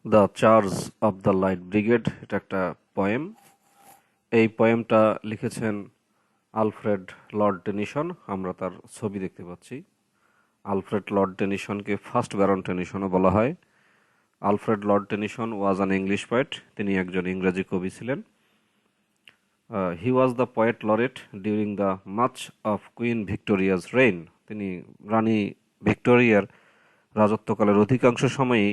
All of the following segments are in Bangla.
The charge of the light brigade এটা একটা পয়েম। এই পয়েমটা লিখেছেন আলফ্রেড লর্ড টেনিসন। আমরা তার ছবি দেখতে পাচ্ছি। আলফ্রেড লর্ড টেনিসনকে ফার্স্ট ব্যারন টেনিসনও বলা হয়। Alfred Lord Tennyson was an English poet. তিনি একজন ইংরেজি কবি ছিলেন। He was the poet laureate during the much of Queen Victoria's reign. তিনি রানী ভিক্টোরিয়ার রাজত্বকালের অধিকাংশ সময়ই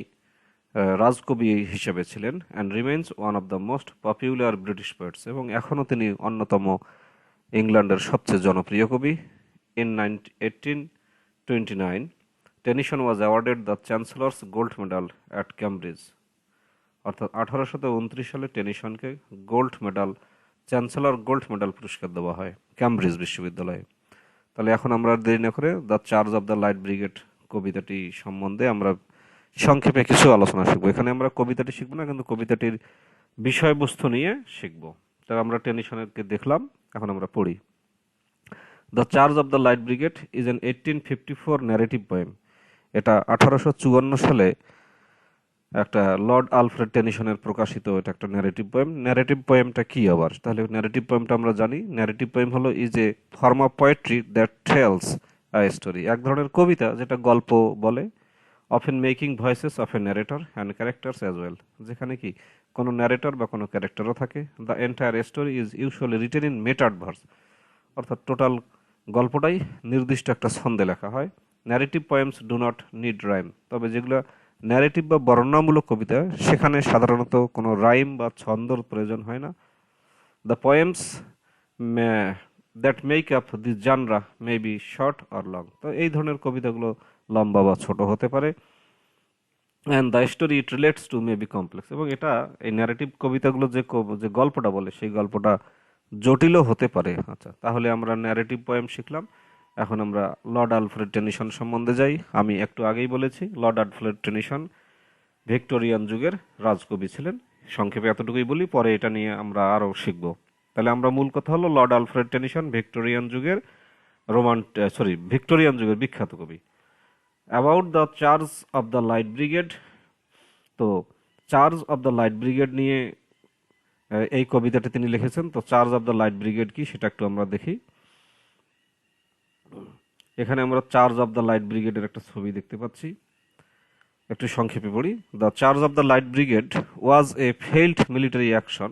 রাজকবি হিসেবে ছিলেন and remains one of the most popular British poets, এবং এখনও তিনি অন্যতম ইংল্যান্ডের সবচেয়ে জনপ্রিয় কবি। In 1829 Tennyson was awarded the chancellor's gold medal at Cambridge. অর্থাৎ 1829 সালে টেনিসনকে gold medal, chancellor gold medal পুরস্কার দেওয়া হয় ক্যামব্রিজ বিশ্ববিদ্যালয়ে। তাহলে এখন আমরা দেরি না করে the charge of the light brigade কবিতাটি সম্বন্ধে আমরা সংক্ষেপে কিছু আলোচনা শিখবো। এখানে আমরা কবিতাটি শিখবো না, কিন্তু কবিতাটির বিষয়বস্তু নিয়ে শিখবো। তা আমরা টেনিসনকে দেখলাম, এখন আমরা পড়ি। The charge of the light Brigade is an 1854 narrative poem. এটা 1854 সালে একটা লর্ড আলফ্রেড টেনিসনের প্রকাশিত এটা একটা ন্যারেটিভ পোয়েম। ন্যারেটিভ পোয়েমটা কি আবার? তাহলে ন্যারেটিভ পোয়েমটা আমরা জানি। ন্যারেটিভ পোয়েম হলো is a form of poetry that tells a story. এক ধরনের কবিতা যেটা গল্প বলে, often making voices of a narrator and characters as well. যেখানে কি কোনো ন্যারেটর বা কোনো ক্যারেক্টারও থাকে। The entire story is usually written in metred verse. অর্থাৎ টোটাল গল্পটাই নির্দিষ্ট একটা ছন্দে লেখা হয়। Narrative poems do not need rhyme. তবে যেগুলো ন্যারেটিভ বা বর্ণনামূলক কবিতা, সেখানে সাধারণত কোনো রাইম বা ছন্দর প্রয়োজন হয় না। The poems that make up the জানরা may be short or long. তো এই ধরনের কবিতাগুলো লম্বা বা ছোট হতে পারে। And the story it relates to may be complex. এবং এটা এই ন্যারেটিভ কবিতাগুলো যে গল্পটা বলে, সেই গল্পটা জটিলও হতে পারে। আচ্ছা, তাহলে আমরা ন্যারেটিভ পোয়েম শিখলাম। এখন আমরা লর্ড আলফ্রেড টেনিসন সম্বন্ধে যাই। আমি একটু আগেই বলেছি লর্ড আলফ্রেড টেনিসন ভিক্টোরিয়ান যুগের রাজকবি ছিলেন। সংক্ষেপে এতটুকুই বলি, পরে এটা নিয়ে আমরা আরও শিখব। তাহলে আমরা মূল কথা হলো লর্ড আলফ্রেড টেনিসন ভিক্টোরিয়ান যুগের ভিক্টোরিয়ান যুগের বিখ্যাত কবি। About the charge of the light brigade. তো charge of the light brigade নিয়ে এই কবিতাটি তিনি লিখেছেন। তো charge of the light brigade কি সেটা একটু আমরা দেখি। এখানে আমরা চার্জ অফ দ্য লাইট ব্রিগেডের একটা ছবি দেখতে পাচ্ছি। একটু সংক্ষেপে পড়ি। The charge of the light brigade was a failed military action.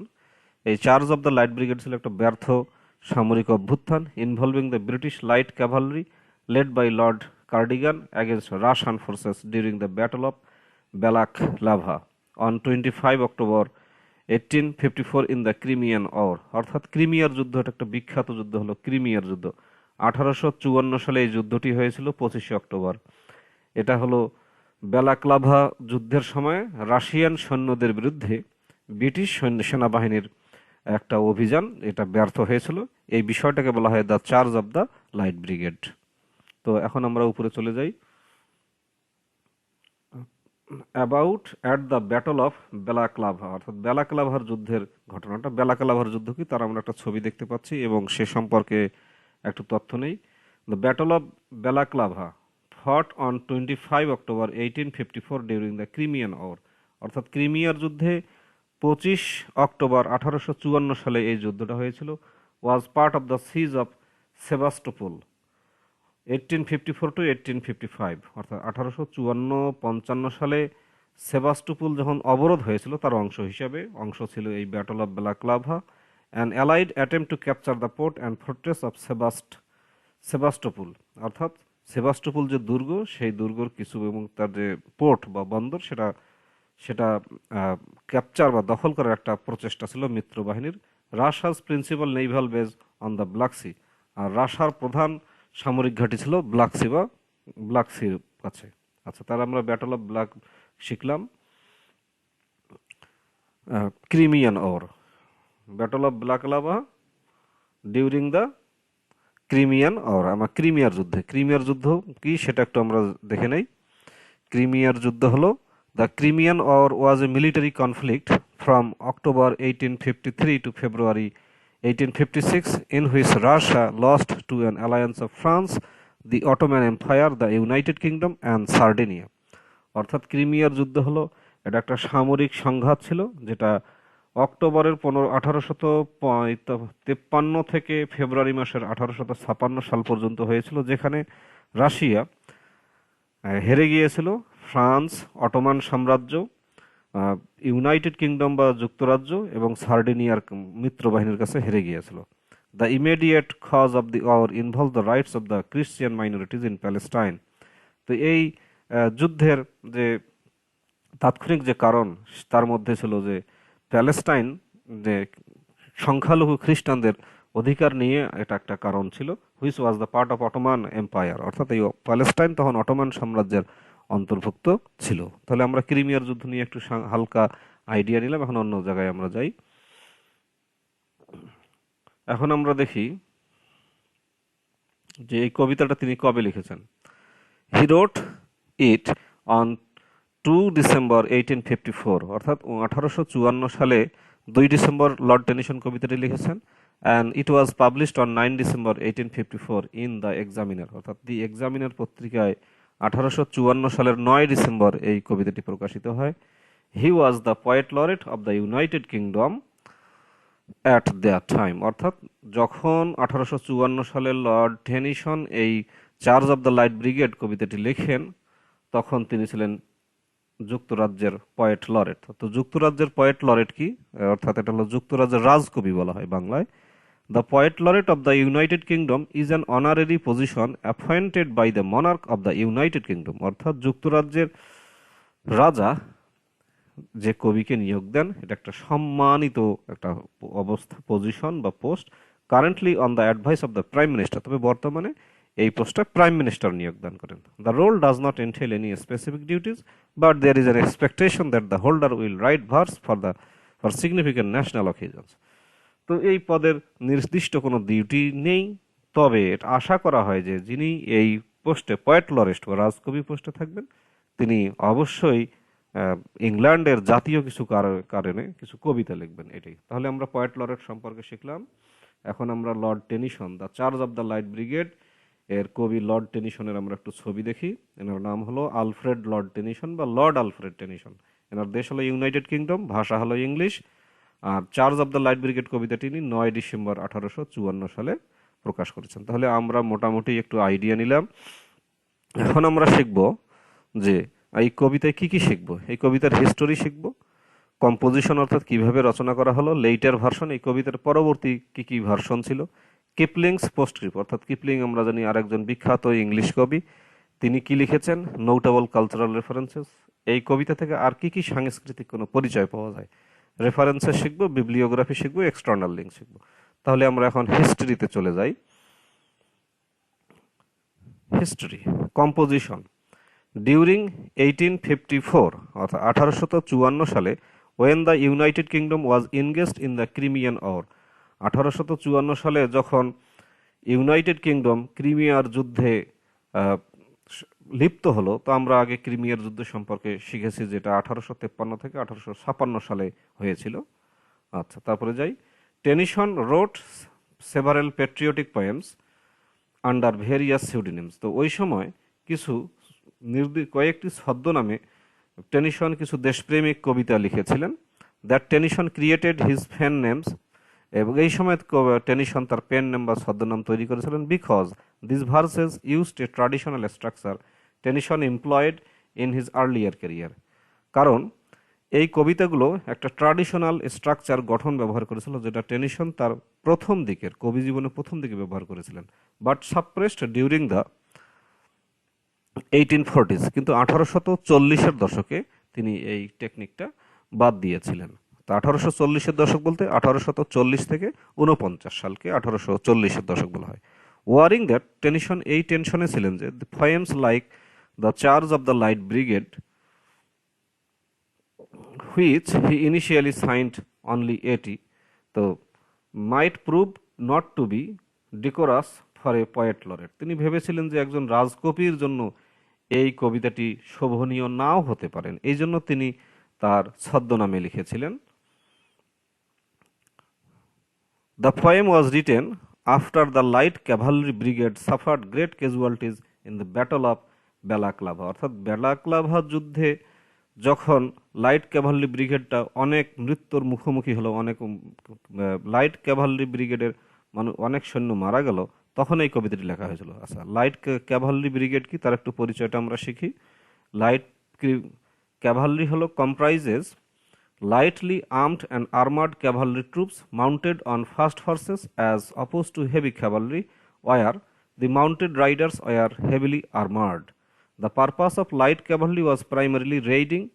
এই charge of the light brigade ছিল একটা ব্যর্থ সামরিক অভ্যুত্থান involving the British light cavalry led by Lord Cardigan against Russian forces during the battle of Balaclava on 25 October 1854 in the Crimean war. অর্থাৎ ক্রিমিয়ার যুদ্ধ, এটা একটা বিখ্যাত যুদ্ধ হলো ক্রিমিয়ার যুদ্ধ। 1854 সালে এই যুদ্ধটি হয়েছিল 25 অক্টোবর। এটা হলো ব্যালাক্লাভা যুদ্ধের সময় রাশিয়ান সৈন্যদের বিরুদ্ধে ব্রিটিশ সেনাবাহিনীর একটা অভিযান, এটা ব্যর্থ হয়েছিল। এই বিষয়টাকে বলা হয় the charge of the light brigade. তো এখন আমরা উপরে চলে যাই। About at the battle of Balaclava, অর্থাৎ ব্যালাক্লাভার যুদ্ধের ঘটনাটা। ব্যালাক্লাভার যুদ্ধ কি তার আমরা একটা ছবি দেখতে পাচ্ছি এবং সে সম্পর্কে একটু তথ্য নেই। The battle of Balaclava fought on 25 October 1854 during the Crimean war. অর্থাৎ ক্রিমিয়ার যুদ্ধে 25 অক্টোবর 1854 সালে এই যুদ্ধটা হয়েছিল। Was part of the siege of Sevastopol 1854 to 1855। অর্থাৎ 1854-55 সালে সেভাস্টোপোল যখন অবরোধ হয়েছিল, তার অংশ ছিল এই battle of Balaclava. An allied attempt to capture the port and fortress of Sevastopol. অর্থাৎ সেভাস্টোপোল যে দুর্গ, সেই দুর্গর কিছু এবং তার যে পোর্ট বা বন্দর, সেটা ক্যাপচার বা দখল করার একটা প্রচেষ্টা ছিল মিত্র বাহিনীর। Russia's principal naval base on the Black Sea. আর রাশিয়ার প্রধান সামরিক ঘাঁটি ছিল ব্ল্যাক সির কাছে। আচ্ছা, তার আমরা ব্যাটল অফ ব্ল্যাক শিখলাম। Crimean war, battle of Balaclava during the Crimean war. আমার ক্রিমিয়ার যুদ্ধ কি সেটা একটু আমরা দেখে নেই। ক্রিমিয়ার যুদ্ধ হলো the Crimean war was a military conflict from October 1853 to February 1856 in which Russia lost to an alliance of France, the Ottoman Empire, the United Kingdom and Sardinia. অর্থাৎ ক্রিমিয়ার যুদ্ধ হলো এটা একটা সামরিক সংঘাত ছিল, যেটা অক্টোবরের 1853 থেকে ফেব্রুয়ারি মাসের 1856 সাল পর্যন্ত হয়েছিল, যেখানে রাশিয়া হেরে গিয়েছিল, ফ্রান্স, অটোমান সাম্রাজ্য, ইউনাইটেড কিংডম বা যুক্তরাজ্য এবং সার্ডিনিয়ার মিত্রবাহিনীর কাছে হেরে গিয়েছিল। The immediate cause of the war involve the rights of the Christian minorities in Palestine. তো এই যুদ্ধের যে তাৎক্ষণিক যে কারণ, তার মধ্যে ছিল যে প্যালেস্টাইন, যে সংখ্যালঘু খ্রিস্টানদের অধিকার নিয়ে এটা একটা কারণ ছিল, which was the part of Ottoman empire, অর্থাৎ এই প্যালেস্টাইন তখন অটোমান সাম্রাজ্যের অন্তর্ভুক্ত ছিল। তাহলে আমরা ক্রিমিয়ার যুদ্ধ নিয়ে একটু হালকা আইডিয়া নিলাম, এখন অন্য জায়গায় আমরা যাই। এখন আমরা দেখি যে এই কবিতাটা তিনি কবে লিখেছেন। হি রোট ইট অন 2 ডিসেম্বর 1854, অর্থাৎ 1854 সালে 2 ডিসেম্বর লর্ড টেনিসন কবিতাটি লিখেছেন। And it was published on 9 December 1854 in the examiner, অর্থাৎ দি এক্সামিনার পত্রিকায় 1854 সালের 9 ডিসেম্বর এই কবিতাটি প্রকাশিত হয়। He was the poet laureate of the United Kingdom at that time, অর্থাৎ যখন 1854 সালে লর্ড টেনিসন এই charge of the light brigade কবিতাটি লেখেন, তখন তিনি ছিলেন যুক্তরাজ্যের পয়েট লরেট। তো যুক্তরাজ্যের পয়েট লরেট কি, অর্থাৎ এটা হলো যুক্তরাজ্যের রাজকবি বলা হয় বাংলায়। The poet laureate of the United Kingdom is an honorary position appointed by the monarch of the United Kingdom, অর্থাৎ যুক্তরাজ্যের রাজা যে কবিকে নিয়োগ দেন, এটা একটা সম্মানিত একটা অবস্থা, পজিশন বা post, currently on the advice of the prime minister, তবে বর্তমানে এই পোস্টে প্রাইম মিনিস্টার নিয়োগ দান করেন। The role does not entail any specific duties, but there is an expectation that the holder will write verse for significant national occasions. তো এই পদের নির্দিষ্ট কোনো ডিউটি নেই, তবে এটা আশা করা হয় যে যিনি এই পোস্টে পয়েট লরেট বা রাজকবি পোস্টে থাকবেন, তিনি অবশ্যই ইংল্যান্ডের জাতীয় কিছু কারণে কিছু কবিতা লিখবেন, এটাই। তাহলে আমরা পয়েট লরেট সম্পর্কে শিখলাম। এখন আমরা Lord Tennyson, the charge of the light brigade এর কবি লর্ড টেনিসনের আমরা একটু ছবি দেখি। এনার নাম হলো আলফ্রেড লর্ড টেনিসন বা লর্ড আলফ্রেড টেনিসন। এনার দেশ হলো ইউনাইটেড কিংডম, ভাষা হলো ইংলিশ। আর charge of the light brigade কবিতাটি তিনি 9 ডিসেম্বর 1854 সালে প্রকাশ করেছেন। তাহলে আমরা মোটামুটি একটু আইডিয়া নিলাম। এখন আমরা শিখব যে এই কবিতায় কি কি শিখব। এই কবিতার হিস্টোরি শিখব, কম্পোজিশন অর্থাৎ কিভাবে রচনা করা হলো, লেটার ভার্সন, এই কবিতার পরবর্তী কি কি ভার্সন ছিল, কিপলিংস পোস্টস্ক্রিপ্ট, অর্থাৎ কিপলিং আমরা জানি আরেকজন বিখ্যাত ইংলিশ কবি, তিনি কি লিখেছেন, নোটেবল কালচারাল রেফারেন্সেস, এই কবিতা থেকে আর কি কি সাংস্কৃতিক কোনো পরিচয় পাওয়া যায়, রেফারেন্সেস শিখবো, বিবলিওগ্রাফি শিখবো, এক্সটার্নাল লিঙ্ক শিখবো। তাহলে আমরা এখন হিস্ট্রিতে চলে যাই। History, composition. ডিউরিং 1854, অর্থাৎ 1854 সালে, when the United Kingdom was engaged in the Crimean war, 1854 সালে যখন ইউনাইটেড কিংডম ক্রিমিয়ার যুদ্ধে লিপ্ত হলো, তো আমরা আগে ক্রিমিয়ার যুদ্ধ সম্পর্কে শিখেছি, যেটা 1853 থেকে 1856 সালে হয়েছিল। আচ্ছা, তারপরে যাই। Tennyson wrote several patriotic poems under various pseudonyms. তো ওই সময় কিছু কয়েকটি ছদ্মনামে টেনিসন কিছু দেশপ্রেমিক কবিতা লিখেছিলেন। That Tennyson created his fan names, এবং এই সময় টেনিসন তার পেন নেম বা ছদ্মনাম তৈরি করেছিলেন। Because this versus used A traditional structure Tennyson employed in his earlier career, কারণ এই কবিতাগুলো একটা ট্র্যাডিশনাল স্ট্রাকচার গঠন ব্যবহার করেছিল, যেটা টেনিসন তার প্রথম দিকের কবি জীবনের প্রথম দিকে ব্যবহার করেছিলেন। But suppressed during the 1840s, কিন্তু 1840-এর দশকে তিনি এই টেকনিকটা বাদ দিয়েছিলেন। তো 1840-এর দশক বলতে 1840 থেকে 49 সালকে 1840-এর দশক বলা হয়। ওয়ারিং দ্যাট, টেনিসন এই টেনশনে ছিলেন যে poems like the charge of the light brigade, which he initially signed only 80, তো might prove not to be decorous for a poet laureate। তিনি ভেবেছিলেন যে একজন রাজকবির জন্য এই কবিতাটি শোভনীয় নাও হতে পারেন, এই জন্য তিনি তার ছদ্মনামে লিখেছিলেন। The poem was written after the light cavalry brigade suffered great casualties in the battle of Balaclava, অর্থাৎ ব্যালাক্লাভা যুদ্ধে যখন লাইট ক্যাভালরি ব্রিগেডটা অনেক মৃত্যুর মুখোমুখি হলো, অনেক লাইট ক্যাভালরি ব্রিগেডের অনেক সৈন্য মারা গেল, তখন এই কবিতাটি লেখা হয়েছিল। আচ্ছা, লাইট ক্যাভালরি ব্রিগেড কি তার একটু পরিচয়টা আমরা শিখি। লাইট ক্যাভালরি হলো comprises lightly armed and armored cavalry troops mounted on fast horses as opposed to heavy cavalry, where the mounted riders were heavily armored. The purpose of light cavalry was primarily raiding,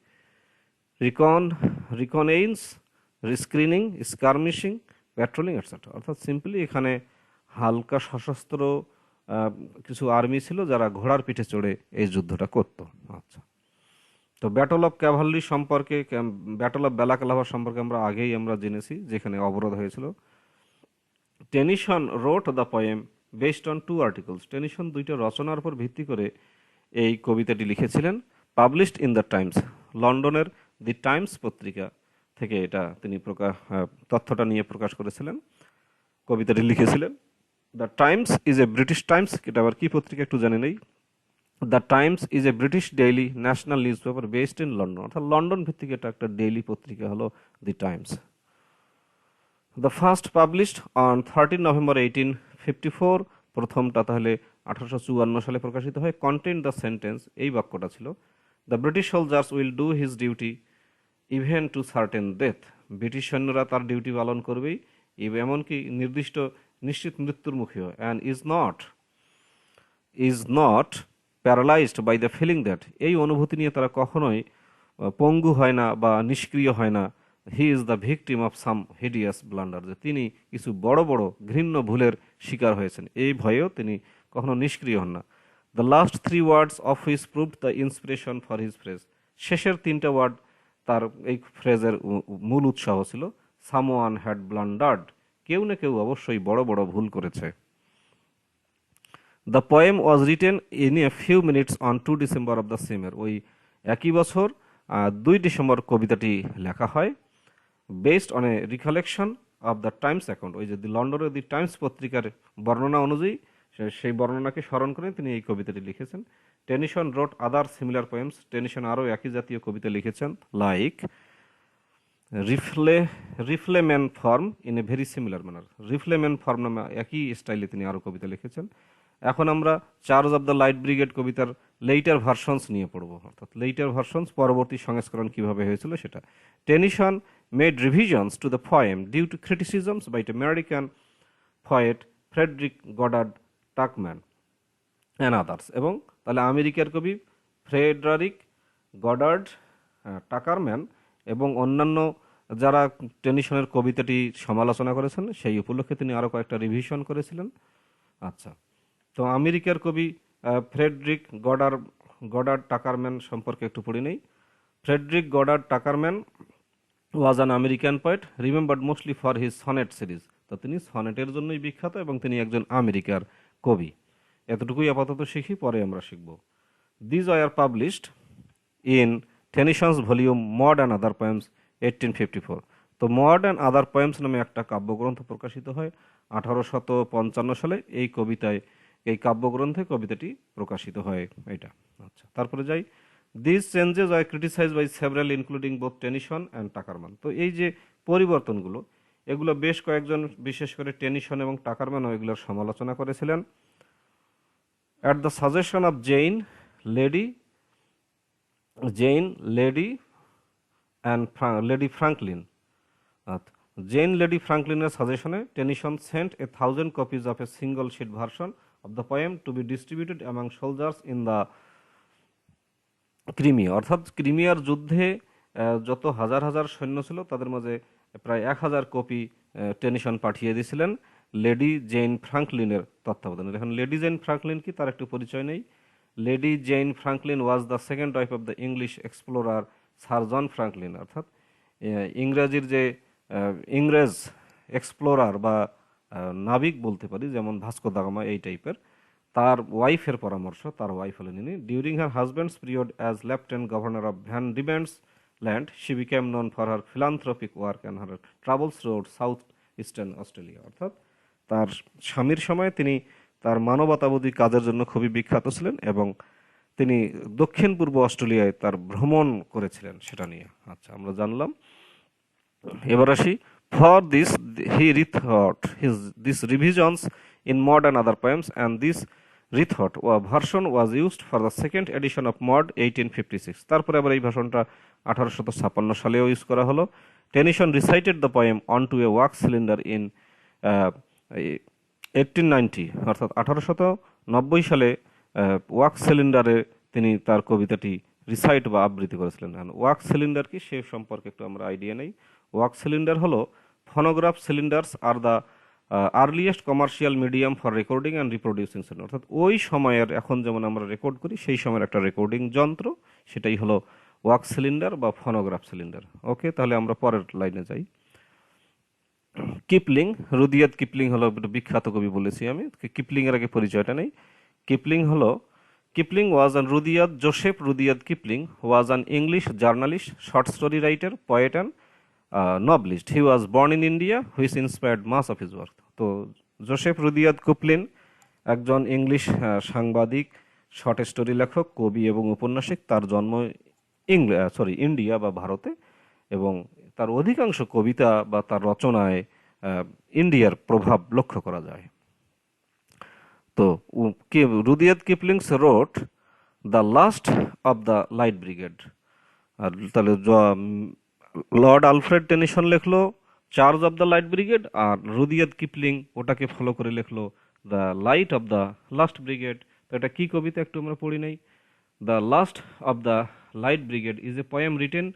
reconnaissance, screening, skirmishing, patrolling, etc. অর্থাৎ সিম্পলি এখানে হালকা সশস্ত্র কিছু আর্মি ছিল যারা ঘোড়ার পিঠে চড়ে এই যুদ্ধটা করত। আচ্ছা, তো ব্যাটল অফ ক্যাভালরি সম্পর্কে, ব্যাটল অফ ব্যালাক্লাভা সম্পর্কে আমরা জেনেছি, যেখানে অবরোধ হয়েছিল। Tennyson wrote the poem based on 2 articles. Tennyson 2টা রচনার উপর ভিত্তি করে এই কবিতাটি লিখেছিলেন। পাবলিশড ইন দ্য টাইমস, লন্ডনের দি টাইমস পত্রিকা থেকে এটা তিনি তথ্যটা নিয়ে প্রকাশ করেছিলেন, কবিতাটি লিখেছিলেন। The Times is a British Times, এটা আবার কি পত্রিকা একটু জানি নেই। The Times is a British daily national newspaper based in London, অর্থাৎ লন্ডন ভিত্তিক এটা একটা ডেইলি পত্রিকা হলো the Times. The first published on 13 November 1854, প্রথমটা তাহলে 1854 সালে প্রকাশিত হয়। কন্টেন্ট দ্য সেন্টেন্স, এই বাক্যটা ছিল, the British soldiers will do his duty even to certain death. British সৈন্যরা তার ডিউটি পালন করবেই, এমনকি নিশ্চিত মৃত্যুর মুখেও। And is not paralysed by the feeling that, এই অনুভূতি নিয়ে তারা কখনোই পঙ্গু হয় না বা নিষ্ক্রিয় হয় না। He is the victim of some hideous blunder, যে তিনি কিছু বড় বড় ঘৃণ্য ভুলের শিকার হয়েছেন, এই ভয়েও তিনি কখনো নিষ্ক্রিয় হন না। The last 3 words of which proved the inspiration for his phrase, শেষের 3টা ওয়ার্ড তার এই ফ্রেজের মূল উৎসাহ ছিল। সামওয়ান হ্যাড ব্লান্ডার্ড, কেউ না কেউ অবশ্যই বড় বড় ভুল করেছে। The poem was written in a few minutes on 2 December of the same year, ওই একই বছর 2 ডিসেম্বর কবিতাটি লেখা হয়। Based on a recollection of the Times account, ওই যে লন্ডনের দি টাইমস পত্রিকার বর্ণনা অনুযায়ী, সেই বর্ণনাকে স্মরণ করে তিনি এই কবিতাটি লিখেছেন। Tennyson wrote other similar poems, Tennyson আরও একই জাতীয় কবিতা লিখেছেন, like riflemen form in a very similar manner, riflemen form নামে একই স্টাইলে তিনি আরও কবিতা লিখেছেন। এখন আমরা charge of the light Brigade কবিতার লেইটার ভার্সনস নিয়ে পড়ব, অর্থাৎ লেইটার ভার্সনস, পরবর্তী সংস্করণ কিভাবে হয়েছিল সেটা। Tennyson made revisions to the poem due to criticisms by American poet Frederick Goddard Tuckerman and others, এবং তাহলে আমেরিকার কবি ফ্রেডরিক গডার্ড টাকারম্যান এবং অন্যান্য যারা টেনিসনের কবিতাটি সমালোচনা করেছেন, সেই উপলক্ষে তিনি আরও কয়েকটা রিভিশন করেছিলেন। আচ্ছা, তো আমেরিকার কবি ফ্রেডরিক গডার্ড টাকারম্যান সম্পর্কে একটু পড়ে নেই। Frederick Goddard Tuckerman was an American poet remembered mostly for his sonnet series, তো তিনি সনেটের জন্যই বিখ্যাত এবং তিনি একজন আমেরিকার কবি। এতটুকুই আপাতত শিখি, পরে আমরা শিখব। These were published in Tennyson's volume Maud and other poems 1854, তো মড অ্যান্ড আদার পোয়েমস নামে একটা কাব্যগ্রন্থ প্রকাশিত হয় 1855 সালে। এই কাব্যগ্রন্থে কবিতাটি প্রকাশিত হয় এটা। আচ্ছা, তারপরে যাই। This changes are criticize by several including both Tennyson and Tuckerman, তো এই যে পরিবর্তনগুলো, এগুলো বেশ কয়েকজন, বিশেষ করে টেনিসন এবং টাকারম্যানও এগুলোর সমালোচনা করেছিলেন। At the suggestion of Lady Franklin, Lady ফ্রাঙ্কলিনের সাজেশনে Tennyson sent 1000 copies of a single sheet version of the poem to be distributed among soldiers in the Crimea, অর্থাৎ ক্রিমিয়ার যুদ্ধে যত হাজার হাজার সৈন্য ছিল তাদের মাঝে প্রায় 1000 কপি টেনিসন পাঠিয়ে দিয়েছিলেন লেডি জেইন ফ্রাঙ্কলিনের তত্ত্বাবধানে। এখন লেডি জেইন ফ্রাঙ্কলিন কি, তার একটু পরিচয় নেই। Lady Jane Franklin was the second wife of the English explorer Sir John Franklin, অর্থাৎ ইংরেজ এক্সপ্লোরার বা নাবিক বলতে পারি, যেমন ভাস্কো দা গামা এই টাইপের, তার ওয়াইফের পরামর্শ, তার ওয়াইফ হলেন ইনি। During her husband's period as lieutenant governor of Van Diemen's Land she became known for her philanthropic work and her travels road south eastern Australia, অর্থাৎ তার স্বামীর সময় তিনি তার মানবতাবাদী কাজের জন্য খুবই বিখ্যাত ছিলেন এবং তিনি দক্ষিণ পূর্ব অস্ট্রেলিয়ায় তার ভ্রমণ করেছিলেন সেটা নিয়ে। আচ্ছা, আমরা জানলাম। এবার আসি, for this he rewrote his this revisions in Maud and other poems and this rewrote version was used for the second edition of Maud 1856। তারপরে আবার এই ভাষণটা 1856 সালেও ইউজ করা হলো। Tennyson recited the poem on to a wax cylinder in 1890, অর্থাৎ 1890 সালে ওয়াক্স সিলিন্ডারে তিনি তার কবিতাটি রিসাইট বা আবৃত্তি করেছিলেন। ওয়াক্স সিলিন্ডার কি সে সম্পর্কে একটু আমরা আইডিয়া নেই। ওয়াক্স সিলিন্ডার হলো phonograph cylinders are the earliest commercial medium for recording and reproducing sound, অর্থাৎ ওই সময়ের, এখন যেমন আমরা রেকর্ড করি সেই সময়ের একটা রেকর্ডিং যন্ত্র, সেটাই হলো ওয়াক্স সিলিন্ডার বা ফোনোগ্রাফ সিলিন্ডার। ওকে, তাহলে আমরা পরের লাইনে যাই। কিপলিং, রুদিয়ার্ড কিপলিং হলো বিখ্যাত কবি বলেছি আমি। কিপলিং এর আগে পরিচয়টা নেই। Kipling was an Rudyard Joseph Rudyard Kipling was an English journalist, short story writer, poet and novelist. He was born in India, which inspired much of his work. তো জোসেফ রুদিয়ার্ড কিপলিং একজন ইংলিশ সাংবাদিক, শর্ট স্টোরি লেখক, কবি এবং উপন্যাসিক। তার জন্ম ইন্ডিয়া বা ভারতে, এবং তার অধিকাংশ কবিতা বা তার রচনায় ইন্ডিয়ার প্রভাব লক্ষ্য করা যায়। তো Rudyard Kipling's wrote the last of the light Brigade. আর তাহলে লর্ড আলফ্রেড টেনিসন লিখলো charge of the light Brigade, আর রুদিয়ার্ড কিপলিং ওটাকে ফলো করে লিখলো the light of the last brigade. তো এটা কি কবিতা একটু আমরা পড়ি নাই। The last of the light Brigade is a poem written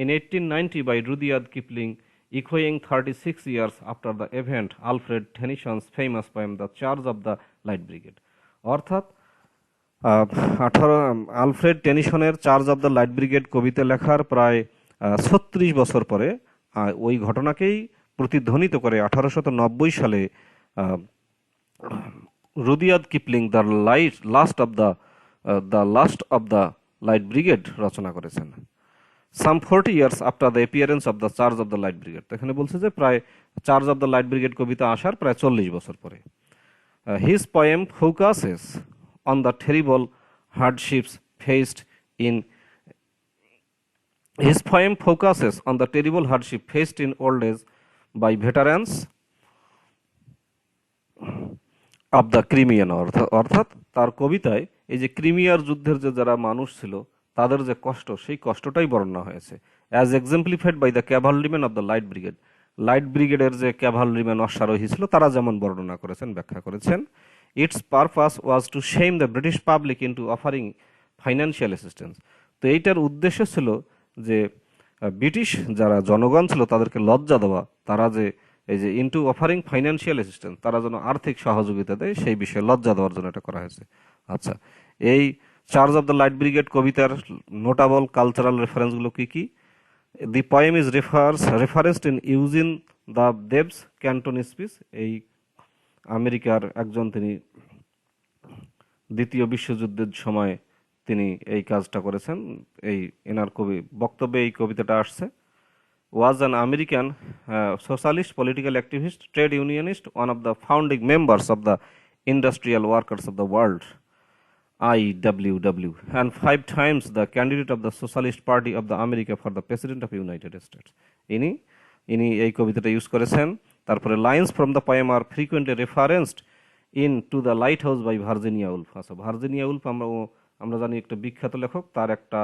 in 1890 by Rudyard Kipling, echoing 36 years after the event Alfred Tennyson's famous poem The Charge of the Light Brigade। অর্থাৎ আলফ্রেড টেনিসনের charge of the light Brigade কবিতা লেখার প্রায় 36 বছর পরে ওই ঘটনাকেই প্রতিধ্বনিত করে 1890 সালে Rudyard Kipling the last of the light Brigade রচনা করেছেন। Some 40 years after the appearance of the Charge of the Light Brigade। এখানে বলছে যে প্রায় charge of the light Brigade কবিতা আসার প্রায় 40 বছর পরে। His poem focuses on the terrible hardships faced in old age by veterans of the Crimean War। অর্থাৎ তার কবিতায় এই যে ক্রিমিয়ার যুদ্ধের যে যারা মানুষ ছিল তাদের যে কষ্ট, সেই কষ্টটাই বর্ণনা হয়েছে। As exemplified by the cavalryman of the light Brigade. Light ব্রিগেডের যে ক্যাভালরিম্যান অশ্বারোহী ছিল তারা যেমন বর্ণনা করেছেন, ব্যাখ্যা করেছেন। Its purpose was to shame the British public into offering financial assistance. তো এইটার উদ্দেশ্য ছিল যে ব্রিটিশ যারা জনগণ ছিল তাদেরকে লজ্জা দেওয়া, তারা যে এই যে ইন্টু অফারিং ফাইন্যান্সিয়াল অ্যাসিস্ট্যান্স, তারা যেন আর্থিক সহযোগিতা দেয় সেই বিষয়ে লজ্জা দেওয়ার জন্য এটা করা হয়েছে। আচ্ছা, এই charge of the light Brigade কবিতার নোটাবল কালচারাল রেফারেন্সগুলো কি কি? The poem is referenced in Eugene the Debs Canton speech. এই আমেরিকার একজন, তিনি দ্বিতীয় বিশ্বযুদ্ধের সময় তিনি এই কাজটা করেছেন। এই এনার বক্তব্যে এই কবিতাটা আসছে। ওয়াজ an American socialist, political activist, trade unionist, one of the founding members of the industrial workers of the world IWW, and 5 times the candidate of the Socialist Party of the America for the President of United States। ইনি এই কবিতাটা ইউজ করেছেন। তারপরে lines from the poem are frequently referenced in to the lighthouse by Virginia Woolf. আচ্ছা, ভার্জিনিয়া উলফ আমরা জানি একটা বিখ্যাত লেখক, তার একটা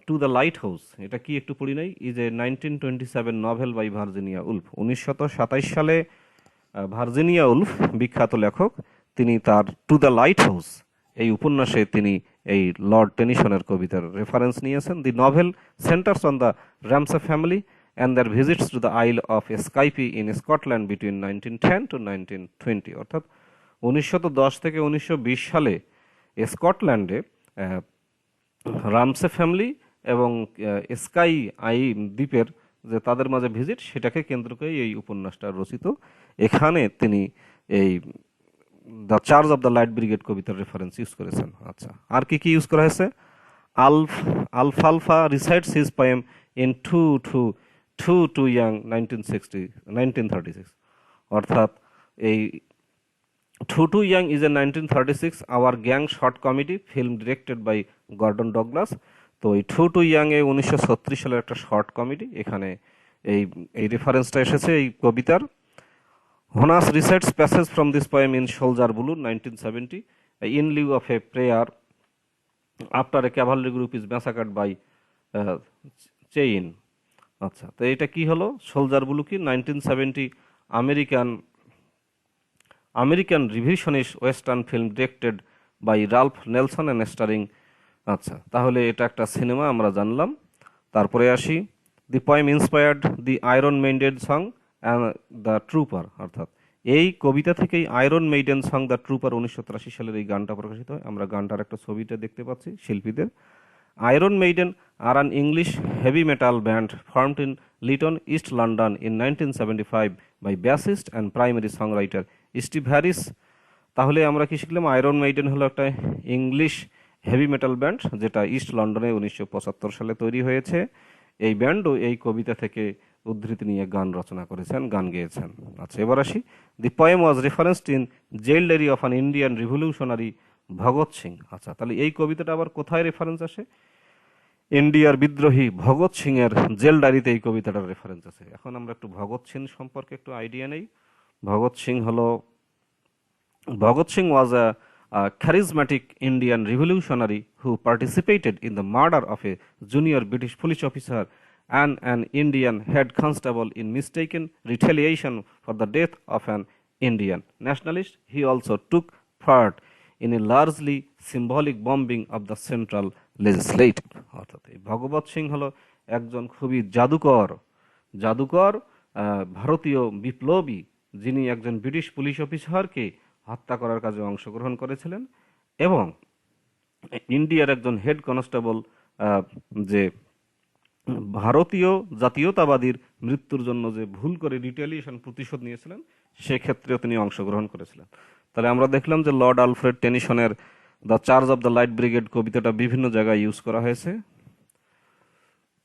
টু দ্য লাইট হাউস, এটা কি একটু পড়ি নাই। Is a 1927 novel by Virginia Woolf. 1927 সালে ভার্জিনিয়া উলফ, বিখ্যাত লেখক, তিনি তার টু দ্য লাইট হাউস এই উপন্যাসে তিনি এই লর্ড টেনিসনের কবিতার রেফারেন্স নিয়েছেন। The novel centres on the Ramsay family and their visits to the Isle of Skye in Scotland between 1910 to 1920। অর্থাৎ 1910 থেকে 1920 সালে স্কটল্যান্ডে রামসে ফ্যামিলি এবং স্কাই দ্বীপের যে তাদের মাঝে ভিজিট, সেটাকে কেন্দ্র করে এই উপন্যাসটা রচিত। এখানে তিনি এই the charge of the light Brigade কবিতার রেফারেন্স ইউজ করেছেন। আচ্ছা, আর কি কি ইউজ করা হয়েছে? আলফালফা recites his poem in too young 1936। অর্থাৎ এই Too Too Young is a 1936 Our Gang short comedy film directed by Gordon Douglas. তো এই টু টু ইয়াং এ 1936 সালের একটা শর্ট কমেডি, এখানে এই এই রেফারেন্সটা এসেছে এই কবিতার। Honus recites passage from this poem in Soldier Blue 1970 in lieu of a prayer after a cavalry group is massacred by Cheyenne. আচ্ছা, তো এটা কি হলো? সোলজার ব্লু কি 1970 American American revisionist western film directed by Ralph Nelson and starring. আচ্ছা, তাহলে এটা একটা সিনেমা আমরা জানলাম। তারপরে আসি, the poem inspired the Iron Maiden song and the Trooper, অর্থাৎ এই কবিতা থেকেই Iron Maiden song the Trooper 1983 সালের এই গানটা প্রকাশিত হয়। আমরা গানটার একটা ছবিটা দেখতে পাচ্ছি শিল্পীদের। Iron Maiden are an English heavy metal band formed in Leyton, East London in 1975 by bassist and primary songwriter Steve Harris. তাহলে আমরা কি শিখলাম? আয়রন মেইডেন হলো একটা ইংলিশ হেভি মেটাল ব্যান্ড যেটা ইস্ট লন্ডনে 1975 সালে তৈরি হয়েছে। এই ব্যান্ডও এই কবিতা থেকে উদ্ধৃতি নিয়ে গান রচনা করেছেন, গান গেয়েছেন। আচ্ছা, এবার আসি, the poem was referenced in jail diary of an Indian revolutionary Bhagat Singh. আচ্ছা, তাহলে এই কবিতাটা আবার কোথায় রেফারেন্স আসে? ইন্ডিয়ার বিদ্রোহী ভগৎ সিং এর জেল ডায়েরিতে এই কবিতাটার রেফারেন্স আছে। এখন আমরা একটু ভগৎ সিং সম্পর্কে একটু আইডিয়া নেই। Bhagat Singh was a charismatic Indian revolutionary who participated in the murder of a junior British police officer and an Indian head constable in mistaken retaliation for the death of an Indian nationalist. He also took part in a largely symbolic bombing of the central legislature. অর্থাৎ এই ভগবত সিং হলো একজন খুবই জাদুকর ভারতীয় বিপ্লবী, যিনি একজন ব্রিটিশ পুলিশ অফিসারকে হত্যা করার কাজে অংশগ্রহণ করেছিলেন এবং ইন্ডিয়ার একজন হেড কনস্টেবল যে ভারতীয় জাতীয়তাবাদীর মৃত্যুর জন্য যে ভুল করে রিটেলিয়েশন প্রতিশোধ নিয়েছিলেন সেক্ষেত্রেও তিনি অংশগ্রহণ করেছিলেন। তাহলে আমরা দেখলাম যে লর্ড আলফ্রেড টেনিসনের the charge of the light Brigade কবিতাটা বিভিন্ন জায়গায় ইউজ করা হয়েছে।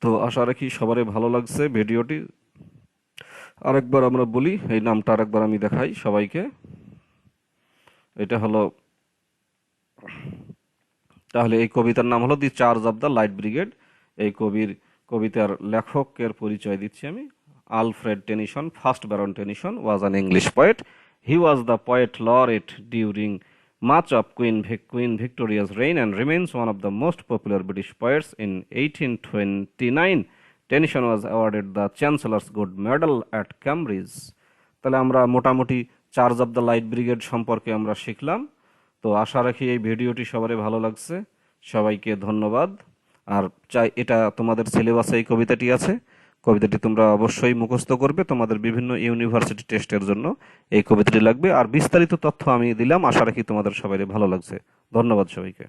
তো আশা রাখি সবারই ভালো লাগছে ভিডিওটি। আরেকবার আমরা বলি, এই নামটা আরেকবার আমি দেখাই সবাইকে। এটা হলো, তাহলে এই কবিতার নাম হলো the charge of the light Brigade. এই কবিতার লেখকের পরিচয় দিচ্ছি আমি। Alfred Tennyson, first Baron Tennyson, was an English poet. He was the poet laureate during much of Queen Victoria's reign and remains one of the most popular British poets. In 1829, Tennyson was awarded the Chancellor's Good Medal at Cambridge. তাহলে আমরা মোটামুটি charge of the light brigade সম্পর্কে আমরা শিখলাম। তো আশা রাখি এই ভিডিওটি সবারই ভালো লাগছে। সবাইকে ধন্যবাদ। আর চাই এটা তোমাদের সিলেবাসে এই কবিতাটি আছে, কবিতাটি তোমরা অবশ্যই মুখস্থ করবে। তোমাদের বিভিন্ন ইউনিভার্সিটি টেস্টের জন্য এই কবিতাটি লাগবে। আর বিস্তারিত তথ্য আমি দিলাম, আশা রাখি তোমাদের সবাই ভালো লাগছে। ধন্যবাদ সবাইকে।